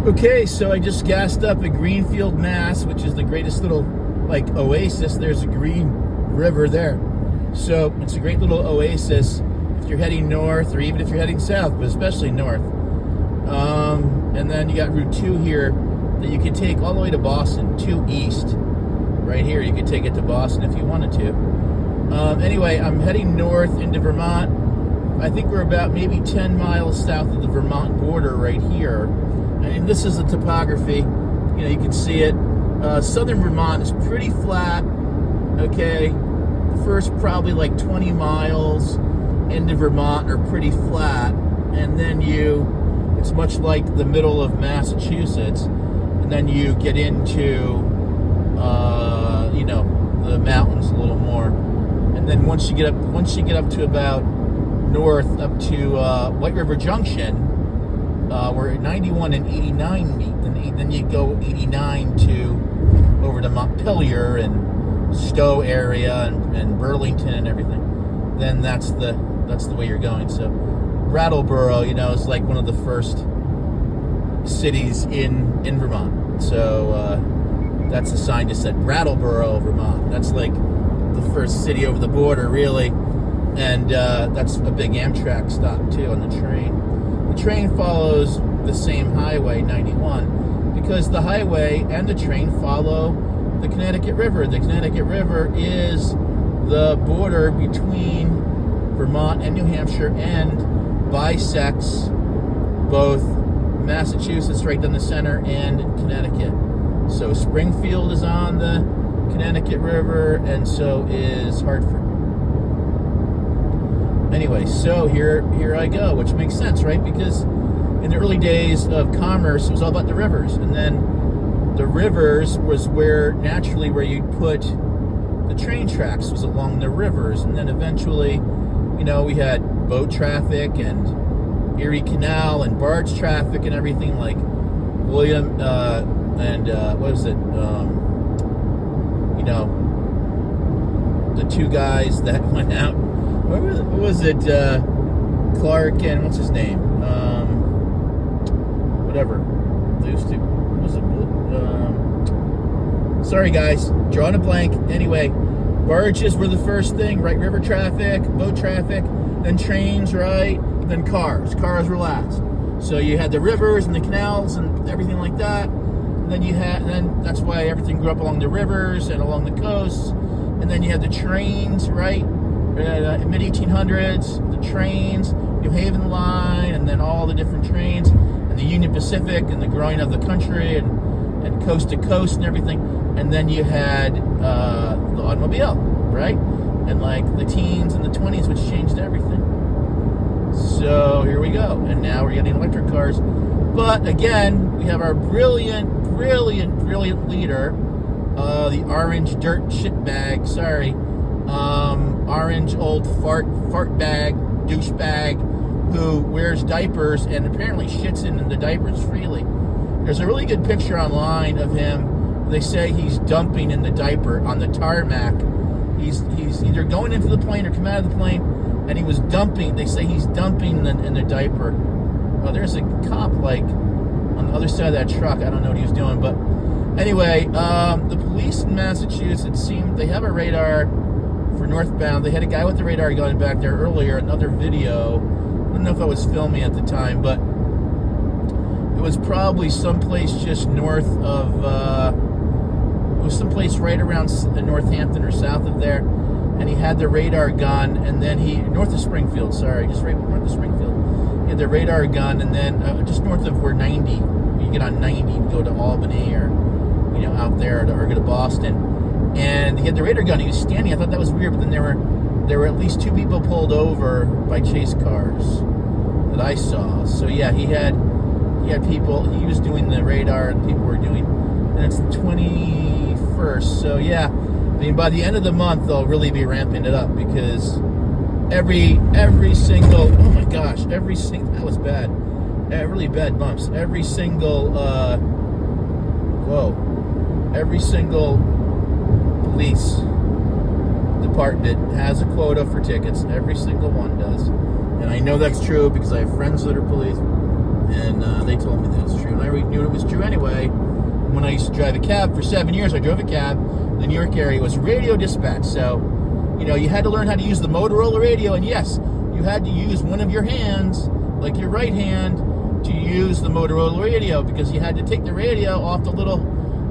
Okay, so I just gassed up at Greenfield, Mass, which is the greatest little, like, oasis. There's a green river there. So it's a great little oasis if you're heading north or even if you're heading south, but especially north. And then you got Route 2 here that you could take all the way to Boston, 2 east. Right here, you could take it to Boston if you wanted to. Anyway, I'm heading north into Vermont. I think we're about maybe 10 miles south of the Vermont border right here. And this is the topography. You know, you can see it. Southern Vermont is pretty flat. Okay, the first probably like 20 miles into Vermont are pretty flat, and then it's much like the middle of Massachusetts, and then you get into the mountains a little more, and then once you get up to about north up to White River Junction, where 91 and 89 meet, and then you go 89 to over to Montpelier and Stowe area and Burlington and everything. Then that's the way you're going. So Brattleboro, is like one of the first cities in Vermont. So that's a sign just said Brattleboro, Vermont. That's like the first city over the border, really. And that's a big Amtrak stop too on the train. The train follows the same highway, 91, because the highway and the train follow the Connecticut River. The Connecticut River is the border between Vermont and New Hampshire and bisects both Massachusetts right down the center and Connecticut. So Springfield is on the Connecticut River, and so is Hartford. Anyway, so here I go, which makes sense, right? Because in the early days of commerce, it was all about the rivers, and then the rivers was where you'd put the train tracks was along the rivers, and then eventually, we had boat traffic and Erie Canal and barge traffic and everything, like William and what was it? The two guys that went out. What was it? Clark and what's his name? Whatever. Those two. What was it? Sorry, guys. Drawing a blank. Anyway, barges were the first thing, right? River traffic, boat traffic, then trains, right? Then cars. Cars were last. So you had the rivers and the canals and everything like that. And then that's why everything grew up along the rivers and along the coasts. And then you had the trains, right? Mid-1800s, the trains, New Haven Line, and then all the different trains, and the Union Pacific, and the growing of the country, and coast to coast and everything. And then you had the automobile, right? And like the teens and the 20s, which changed everything. So here we go. And now we're getting electric cars. But again, we have our brilliant leader, the orange dirt shitbag, orange old fart bag, douchebag, who wears diapers and apparently shits in the diapers freely. There's a really good picture online of him. They say he's dumping in the diaper on the tarmac. He's either going into the plane or coming out of the plane, and he was dumping. They say he's dumping in the diaper. Oh, there's a cop like on the other side of that truck. I don't know what he was doing, but anyway, the police in Massachusetts they have a radar for northbound. They had a guy with the radar going back there earlier, another video. I don't know if I was filming at the time, but it was probably someplace just north of, it was someplace right around Northampton or south of there, and he had the radar gun, and then north of Springfield, just right north of Springfield. He had the radar gun, and then just north of where 90, you get on 90, you go to Albany or, out there, or go to Boston. And he had the radar gun. He was standing. I thought that was weird, but then there were at least 2 people pulled over by chase cars that I saw. So yeah, he had people. He was doing the radar, and people were doing. And it's the 21st. So yeah, I mean, by the end of the month, they'll really be ramping it up, because every single. Oh my gosh, that was bad. Really bad bumps. Every single. Every single police department has a quota for tickets. Every single one does. And I know that's true because I have friends that are police. And they told me that it was true. And I knew it was true anyway. When I used to drive a cab for 7 years, I drove a cab in the New York area. It was radio dispatch. So, you know, you had to learn how to use the Motorola radio. And yes, you had to use one of your hands, like your right hand, to use the Motorola radio, because you had to take the radio off the little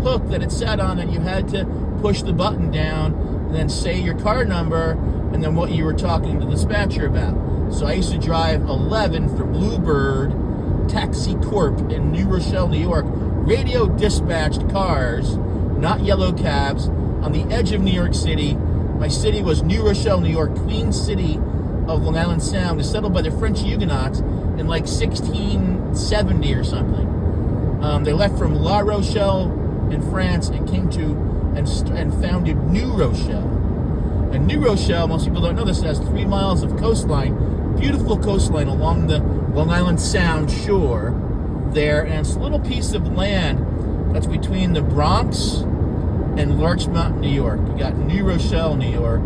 hook that it sat on, and you had to push the button down and then say your car number and then what you were talking to the dispatcher about. So I used to drive 11 for Bluebird Taxi Corp in New Rochelle, New York. Radio dispatched cars, not yellow cabs, on the edge of New York City. My city was New Rochelle, New York, Queen City of Long Island Sound. It was settled by the French Huguenots in like 1670 or something. They left from La Rochelle in France and came to and founded New Rochelle. And New Rochelle, most people don't know this, has 3 miles of coastline, beautiful coastline along the Long Island Sound shore there, and it's a little piece of land that's between the Bronx and Larchmont, New York. You got New Rochelle, New York,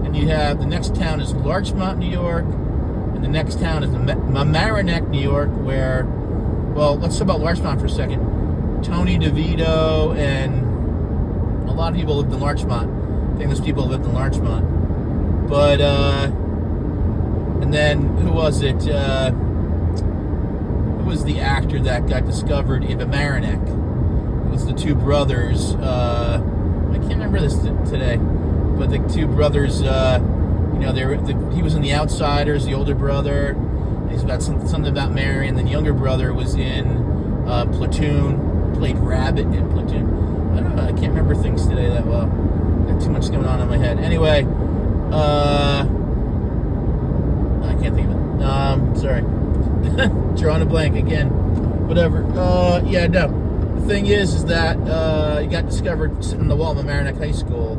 and you have the next town is Larchmont, New York, and the next town is Mamaroneck, New York, where, well, let's talk about Larchmont for a second. Tony DeVito and a lot of people lived in Larchmont. Famous people lived in Larchmont. But, and then, who was it? Who was the actor that got discovered in Mamaroneck? It was the two brothers. I can't remember this today. But the two brothers, you know, he was in The Outsiders, the older brother. He's got something about Mary. And then the younger brother was in Platoon, played Rabbit in Platoon. I don't know, I can't remember things today that well. Got too much going on in my head. Anyway, I can't think of it. Sorry. Drawing a blank again. Whatever. Yeah, no. The thing is that he got discovered sitting on the wall of Mamaroneck High School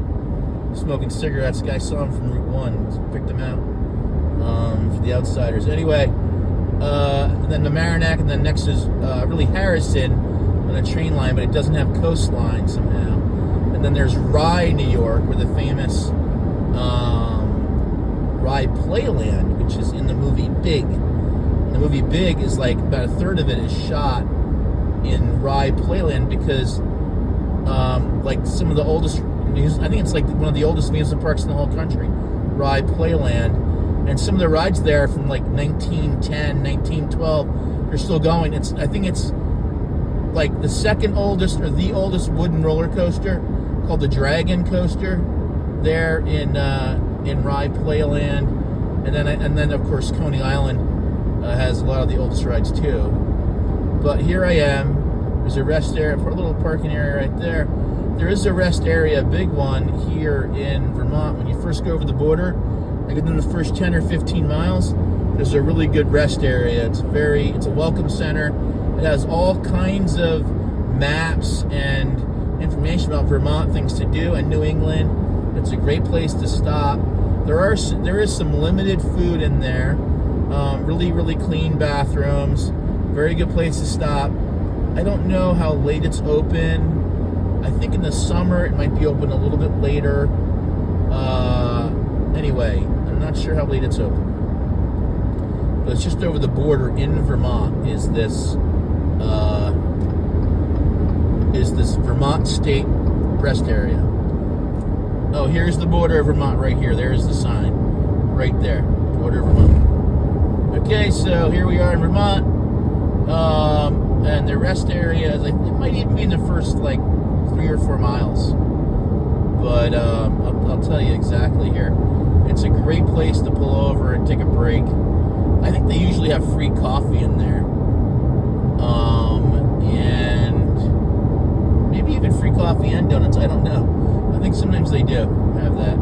smoking cigarettes. The guy saw him from Route 1, picked him out for The Outsiders. Anyway, and then Mamaroneck, and then next is really Harrison on a train line, but it doesn't have coastline somehow. And then there's Rye, New York, where the famous Rye Playland, which is in the movie Big. And the movie Big is like about a third of it is shot in Rye Playland because like some of the oldest, I think it's like one of the oldest amusement parks in the whole country, Rye Playland. And some of the rides there from like 1910, 1912, they're still going. I think it's like the second oldest or the oldest wooden roller coaster, called the Dragon Coaster, there in Rye Playland, and then of course Coney Island has a lot of the oldest rides too. But here I am. There's a rest area, a little parking area right there. There is a rest area, a big one here in Vermont. When you first go over the border, like within the first 10 or 15 miles, there's a really good rest area. It's a welcome center. It has all kinds of maps and information about Vermont, things to do, and New England. It's a great place to stop. There is some limited food in there. Really, really clean bathrooms. Very good place to stop. I don't know how late it's open. I think in the summer it might be open a little bit later. Anyway, I'm not sure how late it's open. But it's just over the border in Vermont is this Vermont State Rest Area. Oh, here's the border of Vermont right here. There's the sign. Right there. Border of Vermont. Okay, so here we are in Vermont. And the rest area, it might even be in the first, like, 3 or 4 miles. But I'll tell you exactly here. It's a great place to pull over and take a break. I think they usually have free coffee in there. And maybe even free coffee and donuts. I don't know. I think sometimes they do have that.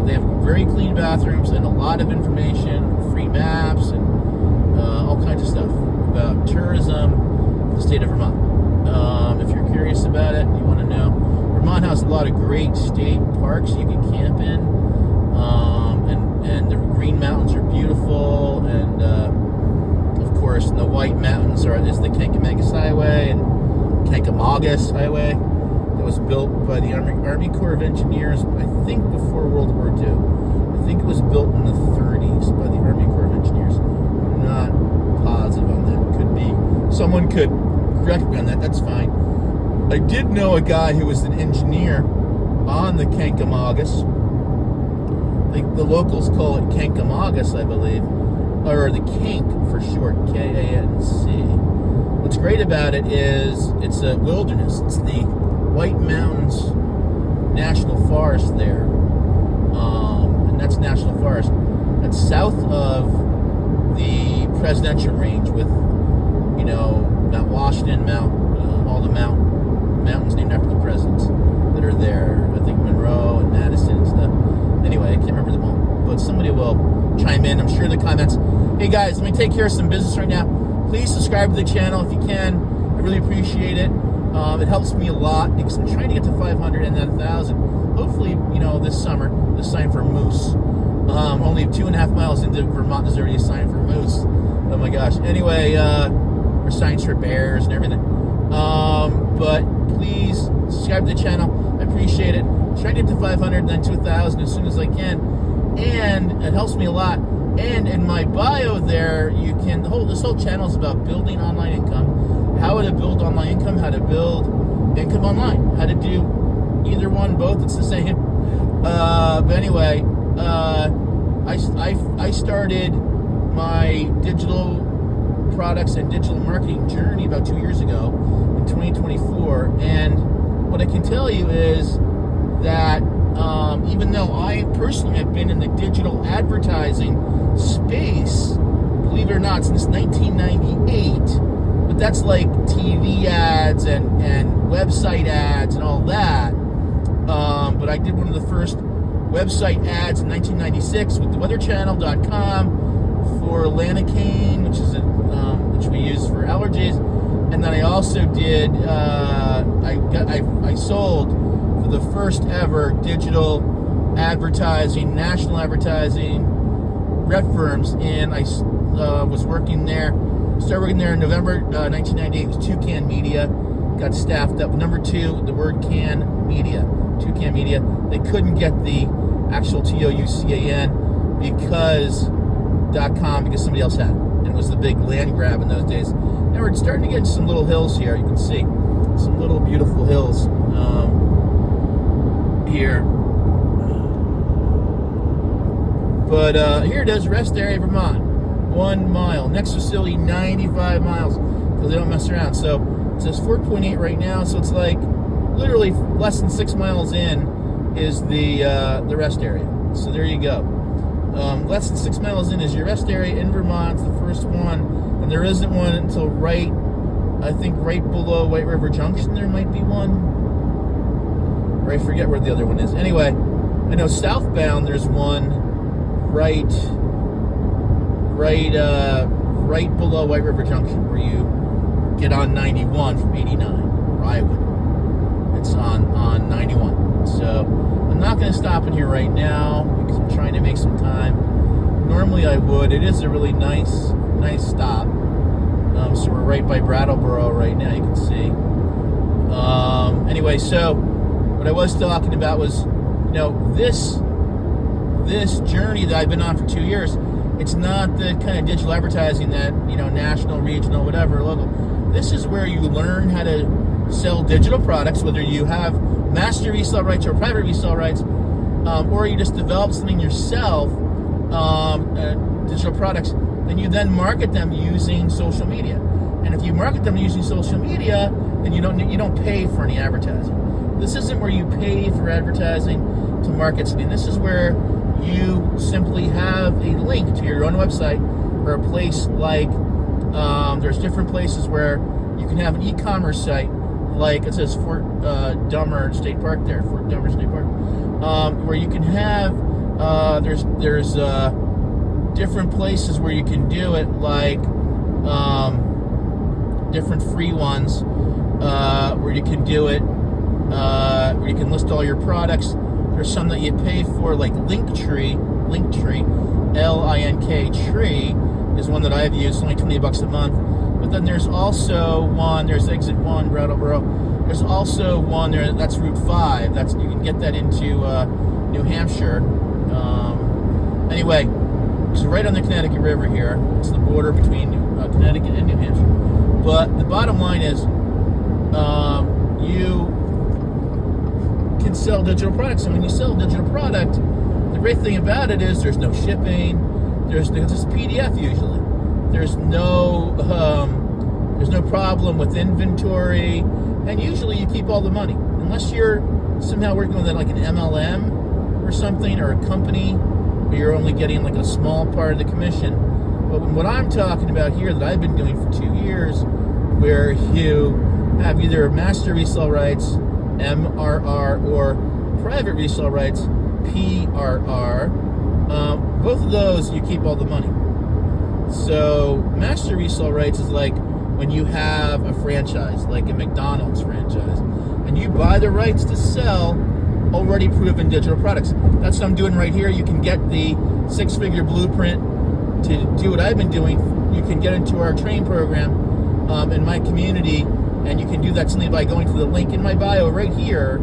They have very clean bathrooms and a lot of information, free maps, and all kinds of stuff about tourism in the state of Vermont. If you're curious about it, you want to know. Vermont has a lot of great state parks you can camp in. And the Green Mountains are beautiful, and of course the White Mountains is the Kankamagus Highway and Kankamagus Highway that was built by the Army Corps of Engineers, I think before World War II. I think it was built in the 30s by the Army Corps of Engineers. I'm not positive on that. Could be someone could correct me on that. That's fine. I did know a guy who was an engineer on the Kankomagus. I think the locals call it Kankomagus, I believe, or the Kank for short, K-A-N-C. What's great about it is it's a wilderness. It's the White Mountains National Forest there, and that's National Forest. That's south of the presidential range with, you know, Mount Washington, all the mountains named after the presidents that are there. I think Monroe and Madison and stuff. Anyway, I can't remember them all, but somebody will chime in, I'm sure, in the comments. Hey guys, let me take care of some business right now. Please subscribe to the channel if you can. I really appreciate it. It helps me a lot because I'm trying to get to 500 and then 1,000. Hopefully, you know, this summer, the sign for moose. Only 2.5 miles into Vermont, there's already a sign for moose. Oh my gosh. Anyway, or signs for bears and everything. But please subscribe to the channel. I appreciate it. Try to get to 500 and then to 1,000 as soon as I can. And it helps me a lot. And in my bio there, you can, this whole channel is about building online income, how to build online income, how to build income online, how to do either one, both, it's the same. But anyway, I started my digital products and digital marketing journey about 2 years ago in 2024. And what I can tell you is that even though I personally have been in the digital advertising space, believe it or not, since 1998, but that's like TV ads and website ads and all that. But I did one of the first website ads in 1996 with theweatherchannel.com for Lanacane, which we use for allergies. And then I also did, I sold for the first ever digital advertising, national advertising rep firms, and I was working there, started working there in November 1998. It was Toucan Media, got staffed up. Number 2, the word can media, Toucan Media. They couldn't get the actual TOUCAN because .com, because somebody else had it. And it was the big land grab in those days. Now we're starting to get into some little hills here. You can see some little beautiful hills here. But here it is, rest area, Vermont. 1 mile. Next facility, 95 miles. Because they don't mess around. So it says 4.8 right now. So it's like literally less than 6 miles in is the rest area. So there you go. Less than 6 miles in is your rest area in Vermont. It's the first one. And there isn't one until I think right below White River Junction there might be one. Or I forget where the other one is. Anyway, I know southbound there's one right below White River Junction where you get on 91 from 89, or I would. It's on 91. So I'm not going to stop in here right now because I'm trying to make some time. Normally I would. It is a really nice stop. So we're right by Brattleboro right now, you can see. Anyway, so what I was talking about was, you know, this journey that I've been on for 2 years, it's not the kind of digital advertising that, you know, national, regional, whatever, local. This is where you learn how to sell digital products, whether you have master resale rights or private resale rights, or you just develop something yourself, digital products, then you then market them using social media. And if you market them using social media, then you don't pay for any advertising. This isn't where you pay for advertising to market something. This is where you simply have a link to your own website or a place like, there's different places where you can have an e-commerce site, like it says Fort Dummer State Park there, Fort Dummer State Park, where you can have, there's different places where you can do it, like different free ones where you can do it, where you can list all your products. There's some that you pay for, like Linktree, L-I-N-K tree is one that I've used. It's only $20 a month. But then there's also one, there's Exit 1, Brattleboro. There's also one there, that's Route 5. That's, you can get that into New Hampshire. Anyway, so right on the Connecticut River here. It's the border between Connecticut and New Hampshire. But the bottom line is, you can sell digital products, and when you sell a digital product, the great thing about it is there's no shipping. There's just PDF usually. There's no problem with inventory, and usually you keep all the money, unless you're somehow working with like an MLM or something, or a company where you're only getting like a small part of the commission. But what I'm talking about here, that I've been doing for 2 years, where you have either master resale rights, MRR, or private resale rights, PRR. Both of those, you keep all the money. So master resale rights is like when you have a franchise, like a McDonald's franchise, and you buy the rights to sell already proven digital products. That's what I'm doing right here. You can get the 6-figure blueprint to do what I've been doing. You can get into our training program in my community, and you can do that simply by going to the link in my bio right here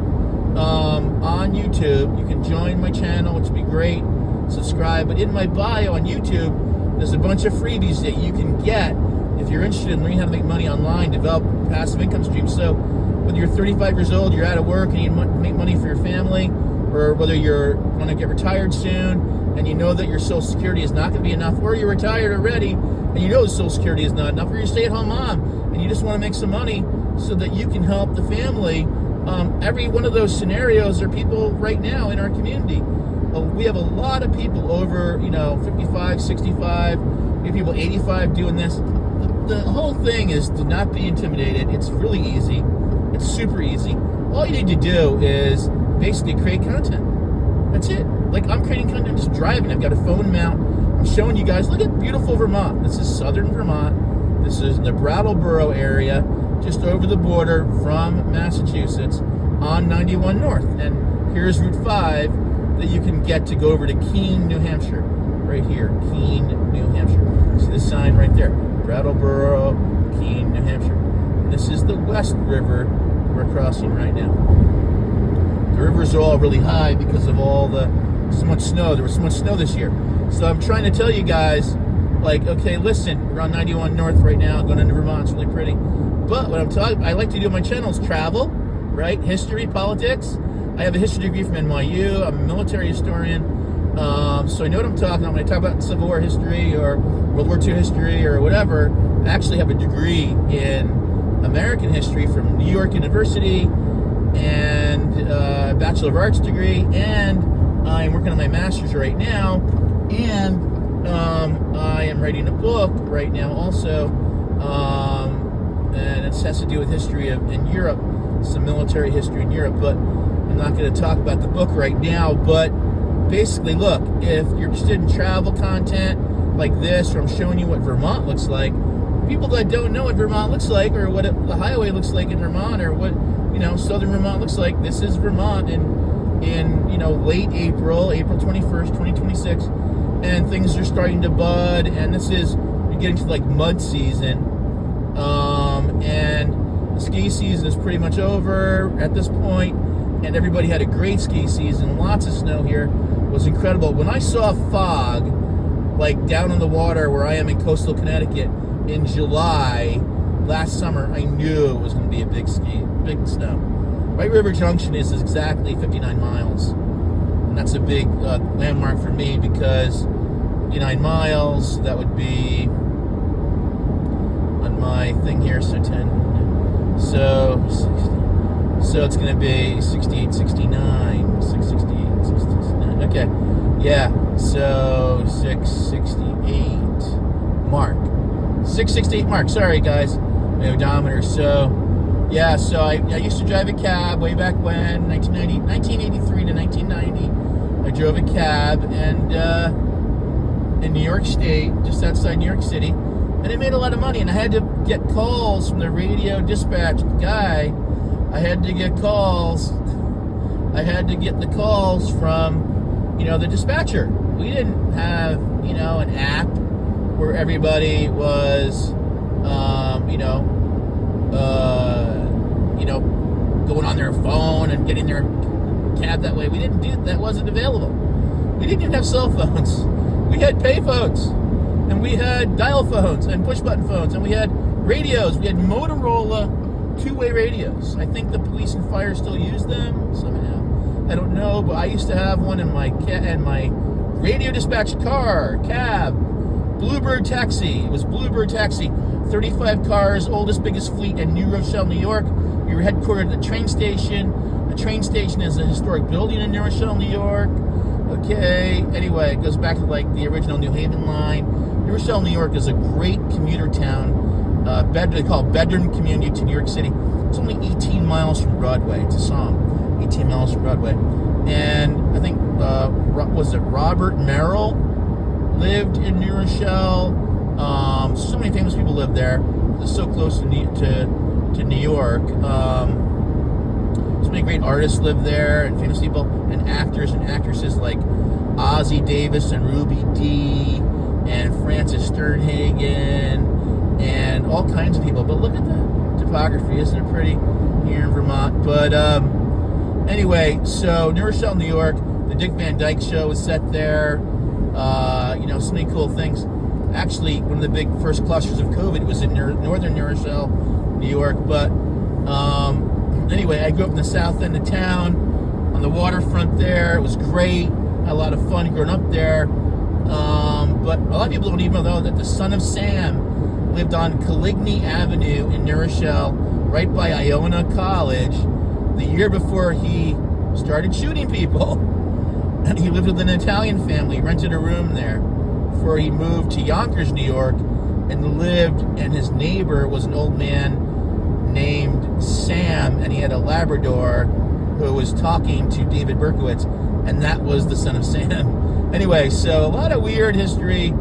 on YouTube. You can join my channel, which would be great. Subscribe. But in my bio on YouTube, there's a bunch of freebies that you can get if you're interested in learning how to make money online, develop passive income streams. So whether you're 35 years old, you're out of work, and you make money for your family, or whether you're going to get retired soon, and you know that your Social Security is not going to be enough, or you're retired already, and you know Social Security is not enough, or you're a stay-at-home mom, and you just want to make some money so that you can help the family. Every one of those scenarios are people right now in our community. We have a lot of people over, 55, 65, we have people 85 doing this. The whole thing is to not be intimidated. It's really easy. It's super easy. All you need to do is basically create content. That's it. Like, I'm creating content, just driving. I've got a phone mount. I'm showing you guys, look at beautiful Vermont. This is southern Vermont. This is in the Brattleboro area, just over the border from Massachusetts on 91 North. And here's Route 5 that you can get to go over to Keene, New Hampshire. Right here, Keene, New Hampshire. See the sign right there? Brattleboro, Keene, New Hampshire. And this is the West River we're crossing right now. The rivers are all really high because of so much snow. There was so much snow this year. So I'm trying to tell you guys, like, okay, listen, we're on 91 North right now, going into Vermont. It's really pretty. But what I like to do on my channel is travel, right? History, politics. I have a history degree from NYU. I'm a military historian. So I know what I'm talking about when I talk about Civil War history or World War II history or whatever. I actually have a degree in American history from New York University, and a Bachelor of Arts degree, and I'm working on my master's right now, and I am writing a book right now also, and it has to do with history in Europe, some military history in Europe, but I'm not going to talk about the book right now. But basically, look, if you're interested in travel content like this, where I'm showing you what Vermont looks like, people that don't know what Vermont looks like, or what the highway looks like in Vermont, or what southern Vermont looks like, this is Vermont in late April 21st, 2026, and things are starting to bud, and you're getting to like mud season, and the ski season is pretty much over at this point, and everybody had a great ski season. Lots of snow here. It was incredible. When I saw fog, like down on the water where I am in coastal Connecticut in July last summer, I knew it was going to be a big snow. White River Junction is exactly 59 miles, and that's a big landmark for me, because 59 miles, that would be on my thing here, so 10, so it's going to be 68, 69, 668, 69, okay, yeah, so 668 mark, 668 mark, sorry guys, my odometer. So yeah, so I used to drive a cab way back when, 1983 to 1990, I drove a cab, and in New York State, just outside New York City, and I made a lot of money, and I had to get calls from the radio dispatch guy. I had to get the calls from, the dispatcher. We didn't have, an app where everybody was, going on their phone and getting their cab that way. We didn't do that. Wasn't available. We didn't even have cell phones. We had pay phones, and we had dial phones and push button phones, and we had Radios. We had Motorola two-way radios. I think the police and fire still use them somehow. I don't know, but I used to have one in my radio dispatch car, cab, Bluebird Taxi. It was Bluebird Taxi. 35 cars, oldest, biggest fleet in New Rochelle, New York. We were headquartered at the train station. The train station is a historic building in New Rochelle, New York. Okay, anyway, it goes back to like the original New Haven line. New Rochelle, New York is a great commuter town. They call it bedroom community to New York City. It's only 18 miles from Broadway. It's a song. 18 miles from Broadway. And I think, was it Robert Merrill lived in New Rochelle? So many famous people live there. It's so close to New York. So many great artists live there, and famous people, and actors and actresses like Ossie Davis and Ruby Dee and Frances Sternhagen and all kinds of people. But look at the topography. Isn't it pretty here in Vermont? But anyway, so New Rochelle, New York, the Dick Van Dyke Show was set there. So many cool things. Actually, one of the big first clusters of COVID was in northern New Rochelle, New York. But anyway, I grew up in the south end of town, on the waterfront there. It was great. Had a lot of fun growing up there. But a lot of people don't even know that the son of Sam lived on Coligny Avenue in New Rochelle, right by Iona College, the year before he started shooting people. And he lived with an Italian family, rented a room there before he moved to Yonkers, New York, and his neighbor was an old man named Sam, and he had a Labrador who was talking to David Berkowitz, and that was the son of Sam. Anyway, so a lot of weird history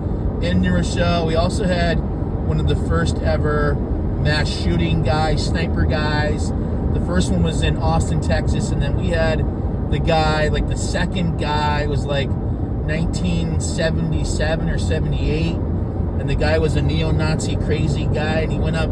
in New Rochelle. We also had one of the first ever mass shooting guys, sniper guys. The first one was in Austin, Texas, and then we had the guy, like the second guy was like 1977 or 78, and the guy was a neo-Nazi crazy guy, and he went up,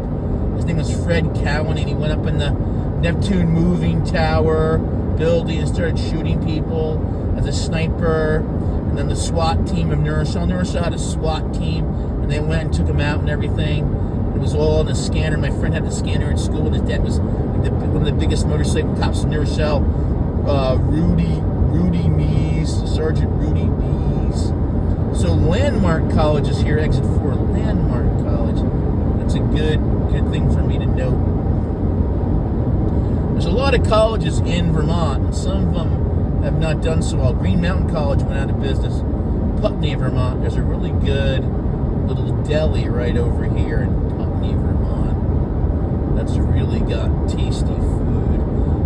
his name was Fred Cowan, and he went up in the Neptune Moving Tower building and started shooting people as a sniper. And then the SWAT team of New Rochelle had a SWAT team, and they went and took him out and everything. It was all in a scanner. My friend had the scanner at school, and his dad was one of the biggest motorcycle cops in New Rochelle, Rudy Mees, Sergeant Rudy Mees. So Landmark College is here, exit 4, Landmark College. That's a good thing for me to note. There's a lot of colleges in Vermont, and some of them have not done so well. Green Mountain College went out of business. Putney, Vermont. There's a really good little deli right over here in Putney, Vermont. That's really got tasty food.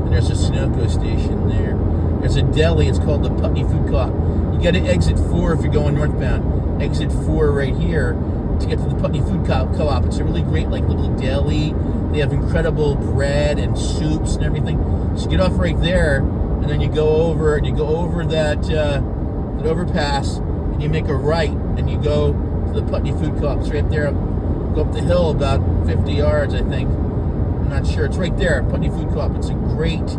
And there's a Sunoco station there. There's a deli. It's called the Putney Food Co-op. You got to exit 4 if you're going northbound. Exit 4 right here to get to the Putney Food Co-op. It's a really great little deli. They have incredible bread and soups and everything. So get off right there, and then you go over that overpass, and you make a right, and you go to the Putney Food Co-op. It's right there. Go up the hill about 50 yards, I think. I'm not sure. It's right there, Putney Food Co-op. It's a great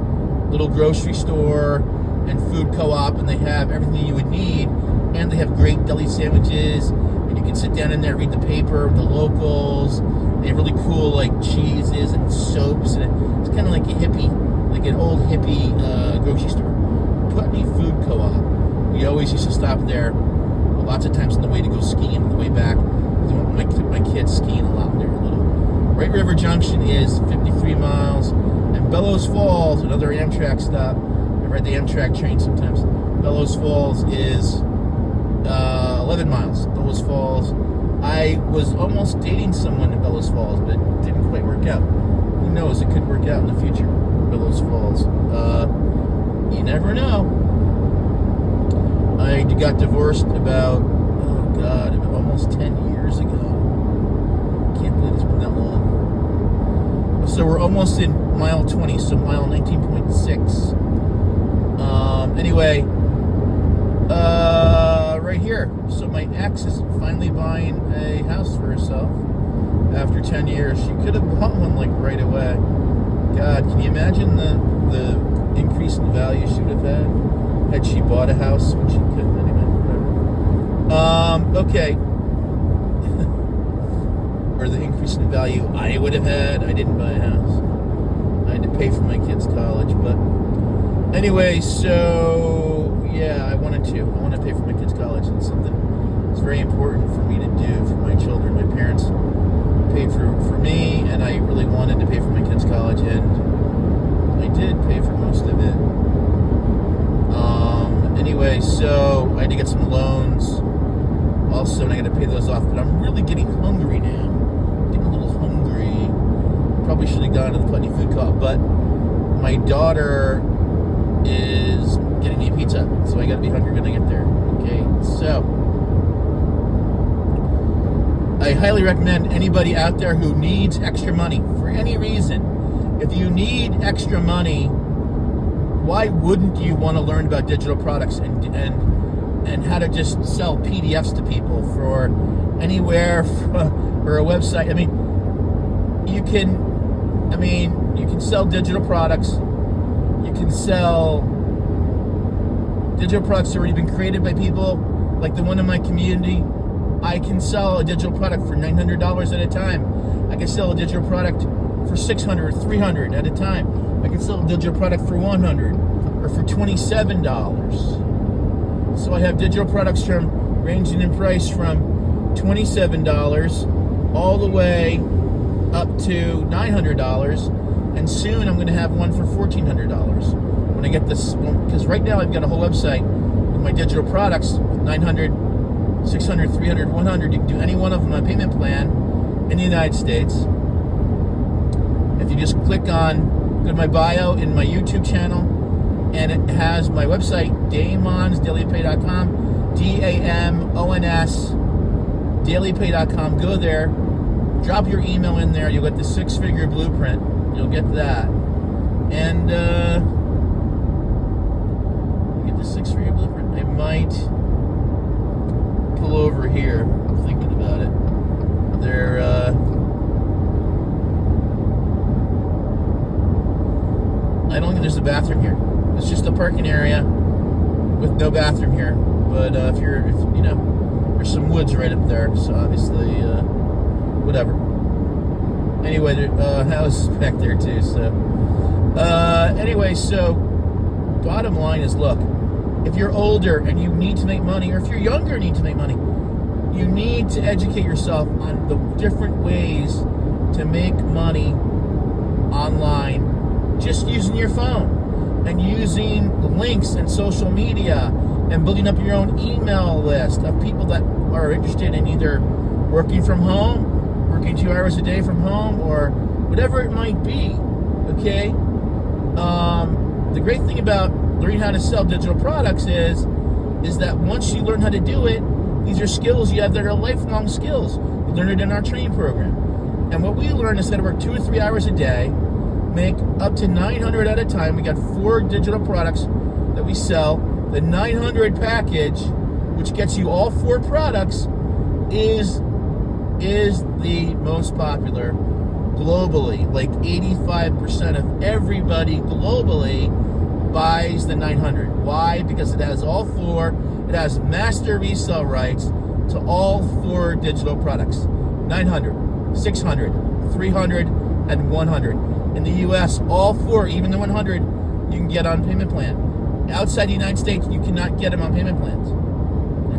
little grocery store and food co-op, and they have everything you would need, and they have great deli sandwiches, and you can sit down in there, read the paper, the locals. They have really cool cheeses and soaps, and it's kind of like an old hippie grocery store. Putney Food Co-op. We always used to stop there lots of times on the way to go skiing, on the way back. I took my kids skiing a lot when they were little. Wright River Junction is 53 miles, and Bellows Falls, another Amtrak stop. I ride the Amtrak train sometimes. Bellows Falls is 11 miles. Bellows Falls. I was almost dating someone in Bellows Falls, but it didn't quite work out. Who knows? It could work out in the future. Bellows Falls. You never know. I got divorced about almost 10 years ago. Can't believe it's been that long. So we're almost in mile 20, so mile 19.6. Anyway, right here. So my ex is finally buying a house for herself after 10 years. She could have bought one right away. God, can you imagine the increase in value she would have had she bought a house when she couldn't anyway? Okay. or the increase in value I would have had. I didn't buy a house. I had to pay for my kids' college. But anyway, so yeah, I want to pay for my kids' college. It's something that's very important for me to do for my children. My parents paid for me, and I really wanted to pay for my kids' college, and I did pay for most of it. Anyway, so I had to get some loans also, and I got to pay those off. But I'm really getting hungry now. I'm getting a little hungry. Probably should have gone to the Putney Food Co-op, but my daughter is getting me a pizza, so I got to be hungry when I get there. Okay, so I highly recommend anybody out there who needs extra money for any reason. If you need extra money, why wouldn't you want to learn about digital products and how to just sell PDFs to people for anywhere or a website? I mean, you can sell digital products. You can sell digital products that have already been created by people, like the one in my community. I can sell a digital product for $900 at a time. I can sell a digital product for $600 or $300 at a time. I can sell a digital product for $100 or for $27. So I have digital products ranging in price from $27 all the way up to $900, and soon I'm going to have one for $1,400 when I get this one, because right now I've got a whole website with my digital products with $900, $600, $300, $100. You can do any one of them on a payment plan in the United States. If you just go to my bio in my YouTube channel, and it has my website, damonsdailypay.com, DAMONS, dailypay.com. Go there, drop your email in there. You'll get the 6-figure blueprint. You'll get that. And get the 6-figure blueprint. I might pull over here. I'm thinking about it. I don't think there's a bathroom here. It's just a parking area with no bathroom here. But if there's some woods right up there, so obviously, whatever. Anyway, houses back there too. So, bottom line is, look, if you're older and you need to make money, or if you're younger and need to make money, you need to educate yourself on the different ways to make money online just using your phone and using links and social media and building up your own email list of people that are interested in either working from home, working 2 hours a day from home, or whatever it might be. Okay? The great thing about learning how to sell digital products is that once you learn how to do it, these are skills you have that are lifelong skills. You learn it in our training program. And what we learn is how to work 2 or 3 hours a day, make up to $900 at a time. We got 4 digital products that we sell. The 900 package, which gets you all 4 products, is the most popular globally. Like 85% of everybody globally buys the 900. Why? Because it has all 4. It has master resale rights to all 4 digital products. 900, 600, 300, and 100. In the U.S., all 4, even the 100, you can get on payment plan. Outside the United States, you cannot get them on payment plans.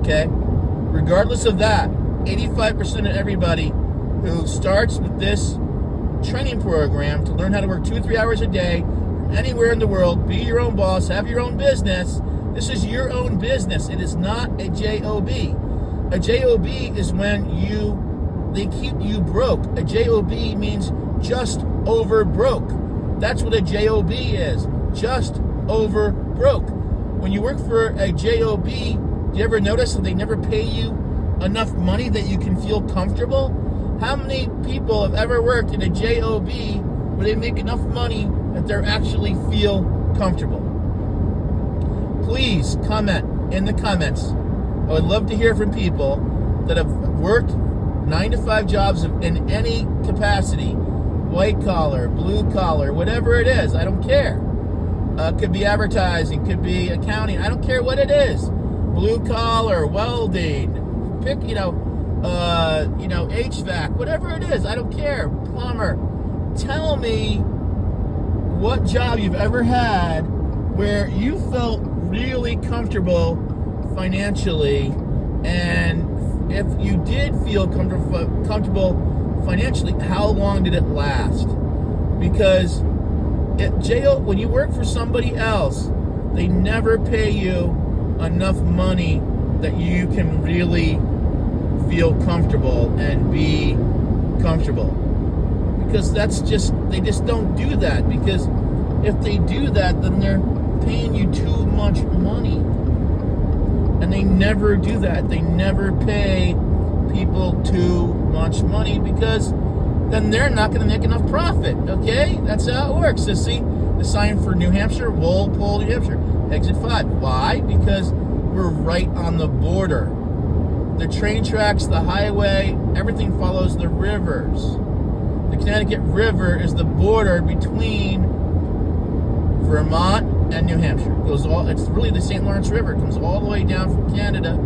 Okay? Regardless of that, 85% of everybody who starts with this training program to learn how to work 2 or 3 hours a day from anywhere in the world, be your own boss, have your own business. This is your own business. It is not a job. A job is when they keep you broke. A job means just over broke. That's what a job is. Just over broke. When you work for a job, do you ever notice that they never pay you enough money that you can feel comfortable? How many people have ever worked in a job where they make enough money that they actually feel comfortable? Please comment in the comments. I would love to hear from people that have worked 9-to-5 jobs in any capacity, white collar, blue collar, whatever it is. I don't care. Could be advertising, could be accounting. I don't care what it is. Blue collar, welding, pick, HVAC, whatever it is, I don't care, plumber. Tell me what job you've ever had where you felt really comfortable financially, and if you did feel comfortable financially, how long did it last? Because at jail, when you work for somebody else, they never pay you enough money that you can really feel comfortable and be comfortable. Because they just don't do that. Because if they do that, then they're paying you too much money. And they never do that. They never pay people too much money, because then they're not going to make enough profit, okay? That's how it works. So see, the sign for New Hampshire, Walpole, New Hampshire, exit 5. Why? Because we're right on the border. The train tracks, the highway, everything follows the rivers. The Connecticut River is the border between Vermont and New Hampshire. It's really the St. Lawrence River. It comes all the way down from Canada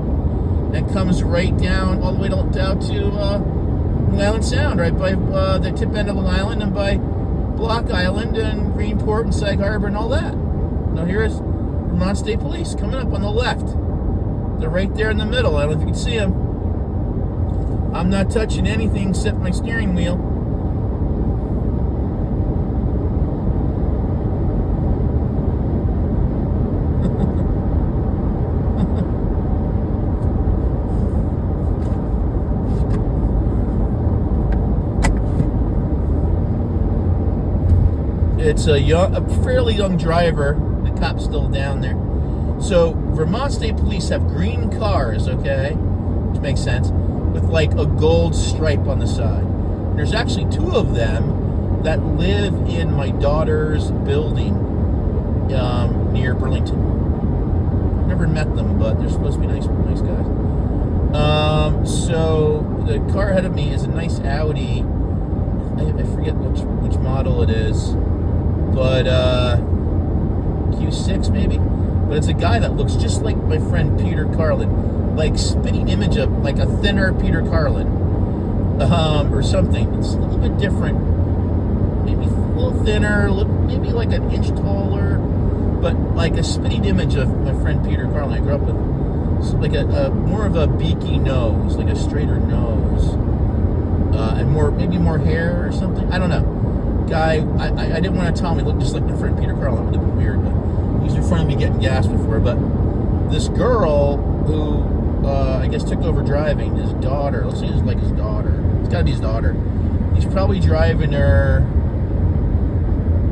and comes right down, all the way down to Long Island Sound, right by the tip end of Long Island, and by Block Island and Greenport and Sag Harbor and all that. Now here's Vermont State Police coming up on the left. They're right there in the middle. I don't know if you can see them. I'm not touching anything except my steering wheel. It's a fairly young driver. The cop's still down there. So Vermont State Police have green cars, okay, which makes sense, with like a gold stripe on the side. And there's actually 2 of them that live in my daughter's building near Burlington. Never met them, but they're supposed to be nice guys. So the car ahead of me is a nice Audi. I forget which model it is, but Q6 maybe. But it's a guy that looks just like my friend Peter Carlin, like spitting image of like a thinner Peter Carlin, or something. It's a little bit different, maybe a little thinner, maybe like an inch taller, but like a spitting image of my friend Peter Carlin. I grew up with like a more of a beaky nose, like a straighter nose, and maybe more hair or something. I don't know. Guy, I didn't want to tell him he looked just like my friend Peter Carlin. It would have been weird, but he's in front of me getting gas before. But this girl who I guess took over driving, his daughter, let's say it's like his daughter. It's got to be his daughter. He's probably driving her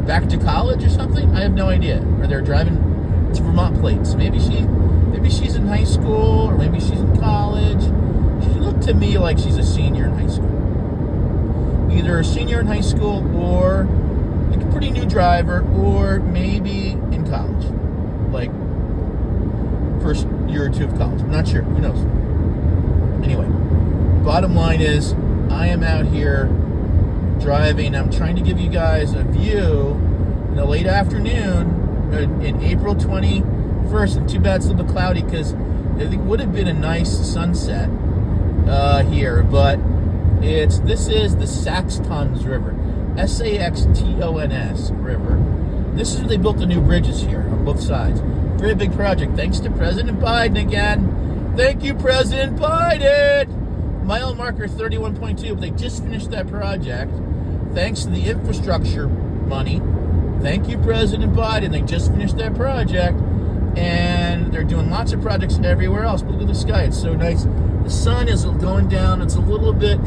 back to college or something. I have no idea. Or they're driving, it's Vermont plates. Maybe she's in high school, or maybe she's in college. She looked to me like she's a senior in high school. Either a senior in high school, or like a pretty new driver, or maybe in college, like first year or 2 of college. I'm not sure. Who knows? Anyway, bottom line is, I am out here driving. I'm trying to give you guys a view in the late afternoon in April 21st. And too bad it's a little bit cloudy, because it would have been a nice sunset here, but this is the Saxtons River, Saxtons River. This is where they built the new bridges here on both sides. Very big project, thanks to President Biden again. Thank you, President Biden. Mile marker 31.2, but they just finished that project. Thanks to the infrastructure money. Thank you, President Biden. They just finished that project, and they're doing lots of projects everywhere else. But look at the sky, it's so nice. The sun is going down. It's a little bit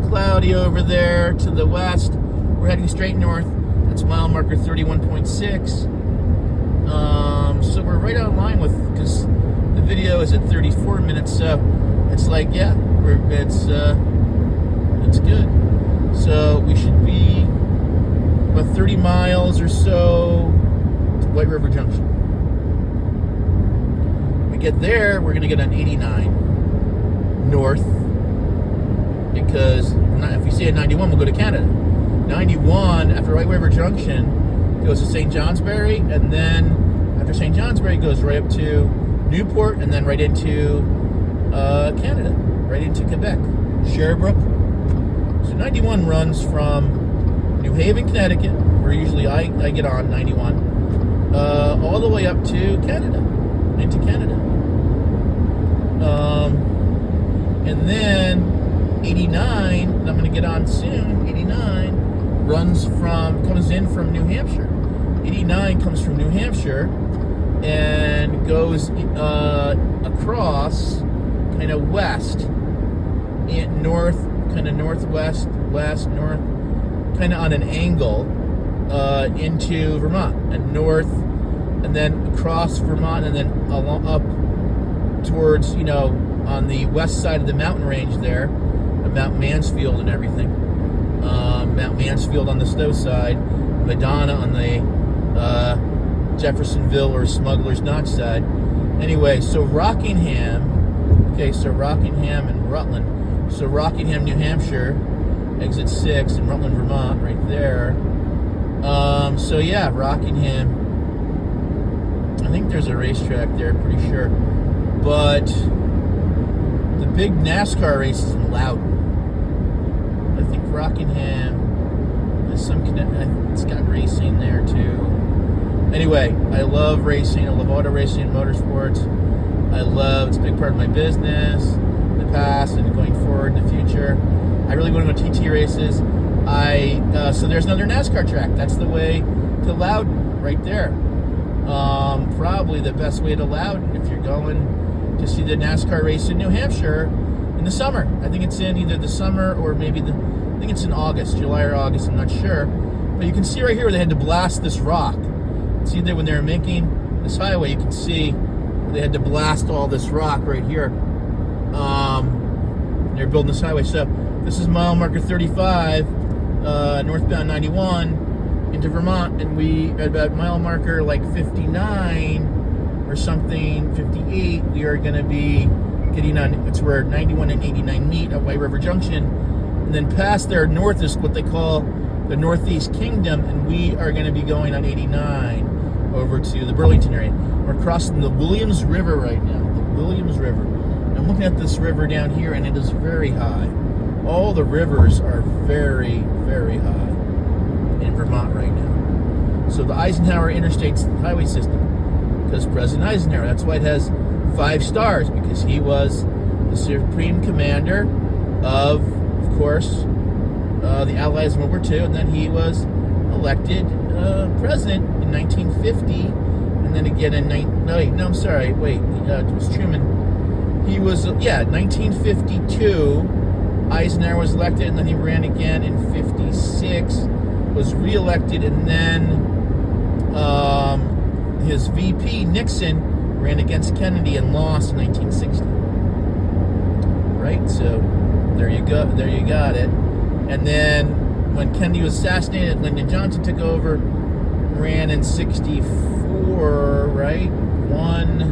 cloudy over there to the west. We're heading straight north. That's mile marker 31.6. So we're right on line with, because the video is at 34 minutes. So it's like, yeah, it's good. So we should be about 30 miles or so to White River Junction. When we get there, we're going to get on 89 north, because if we stay at 91, we'll go to Canada. 91, after White River Junction, goes to St. Johnsbury, and then after St. Johnsbury, goes right up to Newport, and then right into Canada, right into Quebec. Sherbrooke. So 91 runs from New Haven, Connecticut, where usually I get on 91, all the way up to Canada, into Canada. And then 89, I'm going to get on soon, 89 comes in from New Hampshire. 89 comes from New Hampshire and goes across kind of west, north, kind of northwest, west, north, kind of on an angle into Vermont, and north, and then across Vermont, and then along up towards, on the west side of the mountain range there, Mount Mansfield and everything. Mount Mansfield on the snow side, Madonna on the Jeffersonville or Smuggler's Notch side. Anyway, so Rockingham and Rutland. So Rockingham, New Hampshire, exit 6, and Rutland, Vermont, right there. So yeah, Rockingham. I think there's a racetrack there, pretty sure. But the big NASCAR race is in Loudon. I think Rockingham has it's got racing there too. Anyway, I love racing. I love auto racing and motorsports. It's a big part of my business in the past and going forward in the future. I really want to go TT races. So there's another NASCAR track. That's the way to Loudon, right there. Probably the best way to Loudon if you're going to see the NASCAR race in New Hampshire in the summer. I think it's in either the summer or maybe I think it's in August, July or August, I'm not sure. But you can see right here where they had to blast this rock. See there when they were making this highway, you can see they had to blast all this rock right here. They're building this highway. So this is mile marker 35, northbound 91 into Vermont, and we at about mile marker like 59 or something, 58, we are going to be getting on. It's where 91 and 89 meet at White River Junction, and then past there north is what they call the Northeast Kingdom, and we are going to be going on 89 over to the Burlington area. We're crossing the Williams River right now, the Williams River. I'm looking at this river down here, and it is very high. All the rivers are very, very high in Vermont right now. So the Eisenhower Interstate Highway System, because President Eisenhower, that's why it has 5 stars, because he was the supreme commander of course, the Allies in World War II, and then he was elected president in 1950, and then again in it was Truman. He was 1952. Eisenhower was elected, and then he ran again in 56, was reelected, and then his VP Nixon ran against Kennedy and lost in 1960. Right, so there you go. There you got it. And then when Kennedy was assassinated, Lyndon Johnson took over, ran in 64. Right, won.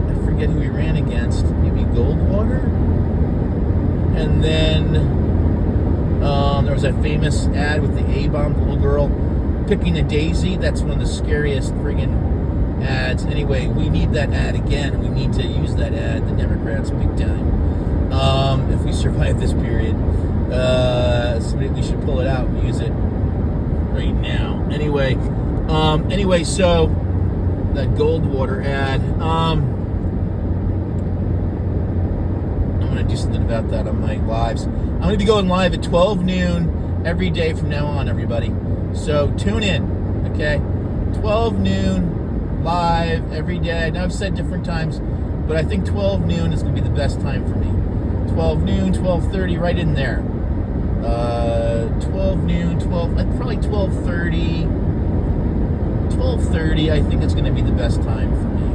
I forget who he ran against. Maybe Goldwater. And then there was that famous ad with the A-bomb, the little girl picking a daisy. That's one of the scariest friggin' ads. Anyway, we need that ad again. We need to use that ad, the Democrats, big time. If we survive this period. So we should pull it out and use it right now. Anyway, so that Goldwater ad. I'm going to do something about that on my lives. I'm going to be going live at 12 noon every day from now on, everybody. So tune in, okay? 12 noon live every day. I know I've said different times, but I think 12 noon is going to be the best time for me. 12 noon, 12:30, right in there. 12 noon, probably 12:30. 12:30, I think it's going to be the best time for me.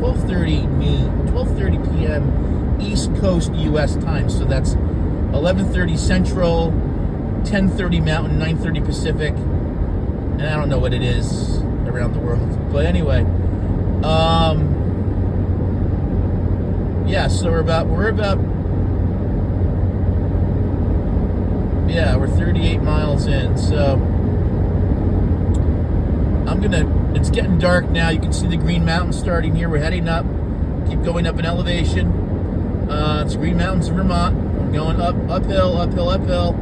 12:30 noon, 12:30 p.m. East Coast U.S. time. So that's 11:30 Central, 10:30 Mountain, 9:30 Pacific, and I don't know what it is around the world. But anyway, so we're 38 miles in. So it's getting dark now. You can see the Green Mountains starting here. We're heading up, keep going up in elevation. It's Green Mountains in Vermont. We're going uphill,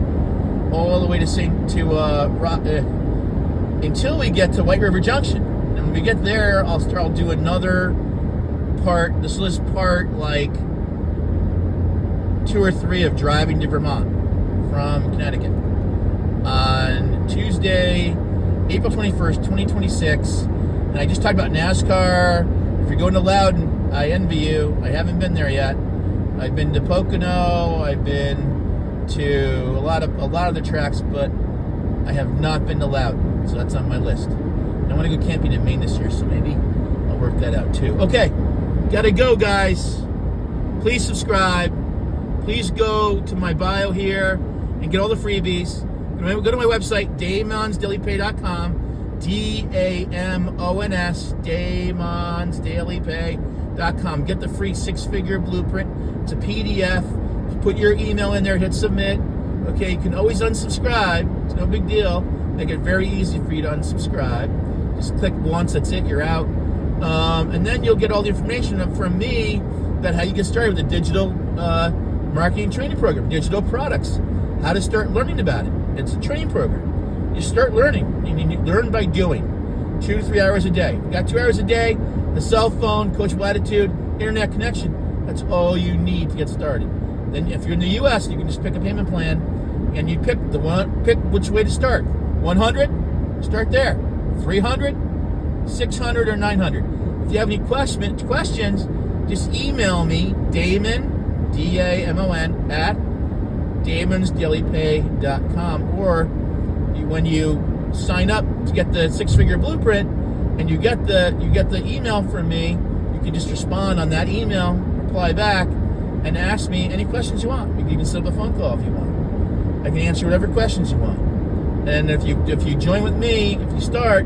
all the way until we get to White River Junction. And when we get there, I'll do another part. This is part like 2 or 3 of driving to Vermont from Connecticut on Tuesday, April 21st, 2026. And I just talked about NASCAR. If you're going to Loudon, I envy you. I haven't been there yet. I've been to Pocono. I've been to a lot of the tracks, but I have not been to Loudon. So that's on my list. And I want to go camping in Maine this year, so maybe I'll work that out too. Okay, gotta go, guys. Please subscribe. Please go to my bio here and get all the freebies. Go to my website, damonsdailypay.com. DAMONS, damonsdailypay.com. Get the free 6-figure blueprint. It's a PDF. Put your email in there, hit submit. Okay, you can always unsubscribe. It's no big deal. Make it very easy for you to unsubscribe. Just click once, that's it, you're out. And then you'll get all the information from me about how you get started with the digital marketing training program, digital products, how to start learning about it. It's a training program. You start learning. You learn by doing. 2 to 3 hours a day. You got 2 hours a day, a cell phone, coachable attitude, internet connection. That's all you need to get started. Then if you're in the U.S., you can just pick a payment plan, and you pick which way to start. 100, start there. 300, 600, or 900. If you have any questions, just email me, Damon, DAMON, at damonsdailypay.com, or when you sign up to get the 6-figure blueprint and you get the email from me, you can just respond on that email, reply back, and ask me any questions you want. You can even set up a phone call if you want. I can answer whatever questions you want. And if you join with me, if you start,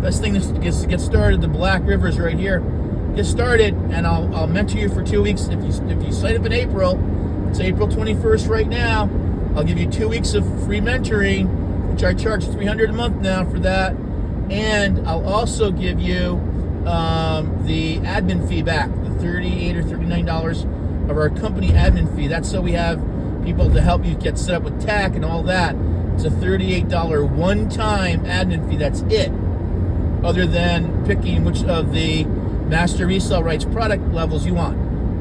best thing is to get started. The Black River is right here. Get started, and I'll mentor you for 2 weeks. If you sign up in April, it's April 21st right now. I'll give you 2 weeks of free mentoring, which I charge $300 a month now for that. And I'll also give you the admin fee back, the $38 or $39 of our company admin fee. That's so we have people to help you get set up with tech and all that. It's a $38 one-time admin fee. That's it. Other than picking which of the master resale rights product levels you want.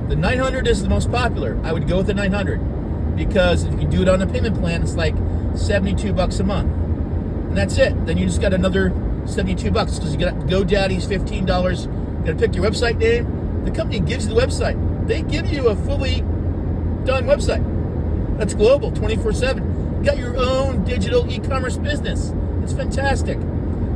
The 900 is the most popular. I would go with the 900 because if you can do it on a payment plan, it's like $72 a month, and that's it. Then you just got another $72 because you got GoDaddy's $15. You got to pick your website name. The company gives you the website. They give you a fully done website that's global, 24/7. You got your own digital e-commerce business. It's fantastic.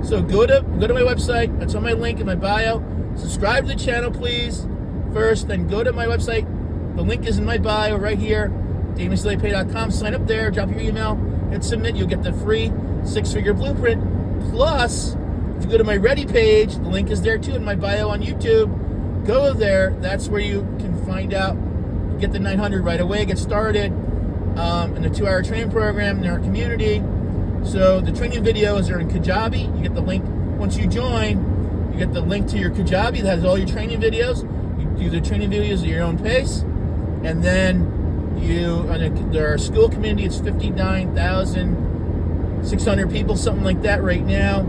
So go to my website. That's on my link in my bio. Subscribe to the channel, please. First, then go to my website. The link is in my bio right here, damonsdailypay.com. Sign up there, drop your email, hit submit. You'll get the free 6-figure blueprint. Plus, if you go to my Ready page, the link is there too in my bio on YouTube. Go there. That's where you can find out, get the 900 right away, get started in the 2-hour training program in our community. So the training videos are in Kajabi. You get the link once you join. You get the link to your Kajabi that has all your training videos. You do the training videos at your own pace, and then our school community. It's 59,600 people, something like that right now,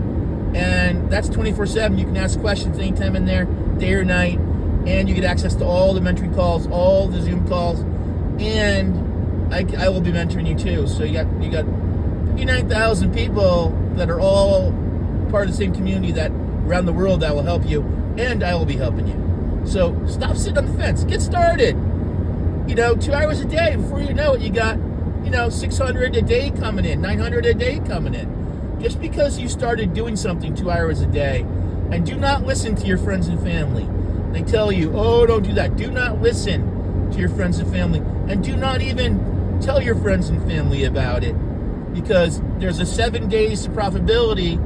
and that's 24/7. You can ask questions anytime in there, day or night, and you get access to all the mentoring calls, all the Zoom calls, and I will be mentoring you too. So you got 59,000 people that are all part of the same community that around the world that will help you, and I will be helping you. So stop sitting on the fence. Get started. 2 hours a day. Before you know it, you got 600 a day coming in, 900 a day coming in. Just because you started doing something 2 hours a day, and do not listen to your friends and family. They tell you, oh, don't do that. Do not listen to your friends and family, and do not even tell your friends and family about it, because there's a 7 days to profitability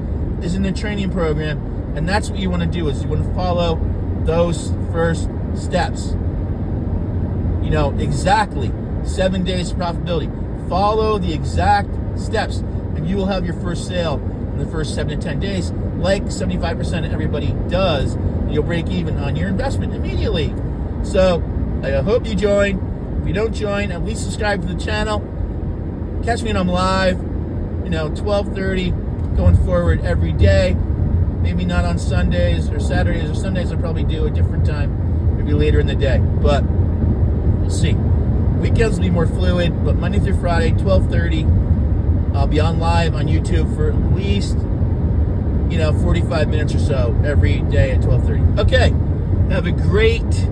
is in the training program, and that's what you want to do, is you want to follow those first steps. Exactly 7 days to profitability. Follow the exact steps, and you will have your first sale in the first 7 to 10 days, like 75% of everybody does. You'll break even on your investment immediately. So I hope you join. If you don't join, at least subscribe to the channel. Catch me when I'm live, 12:30 going forward every day. Maybe not on Sundays or Saturdays or Sundays. I'll probably do a different time, maybe later in the day. But we'll see. Weekends will be more fluid, but Monday through Friday, 12:30, I'll be on live on YouTube for at least, 45 minutes or so every day at 12:30. Okay, have a great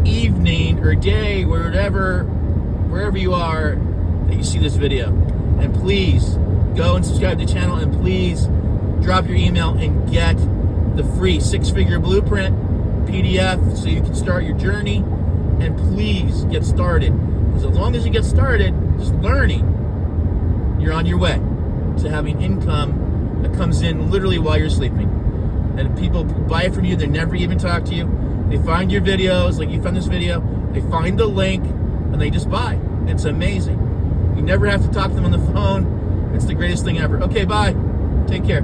evening or day, wherever you are that you see this video. And please go and subscribe to the channel, and please drop your email and get the free 6-figure blueprint PDF so you can start your journey. And please get started, because as long as you get started just learning, you're on your way to having income that comes in literally while you're sleeping. And people buy it from you, they never even talk to you. They find your videos, like you found this video, they find the link, and they just buy. It's amazing. You never have to talk to them on the phone. It's the greatest thing ever. Okay, bye. Take care.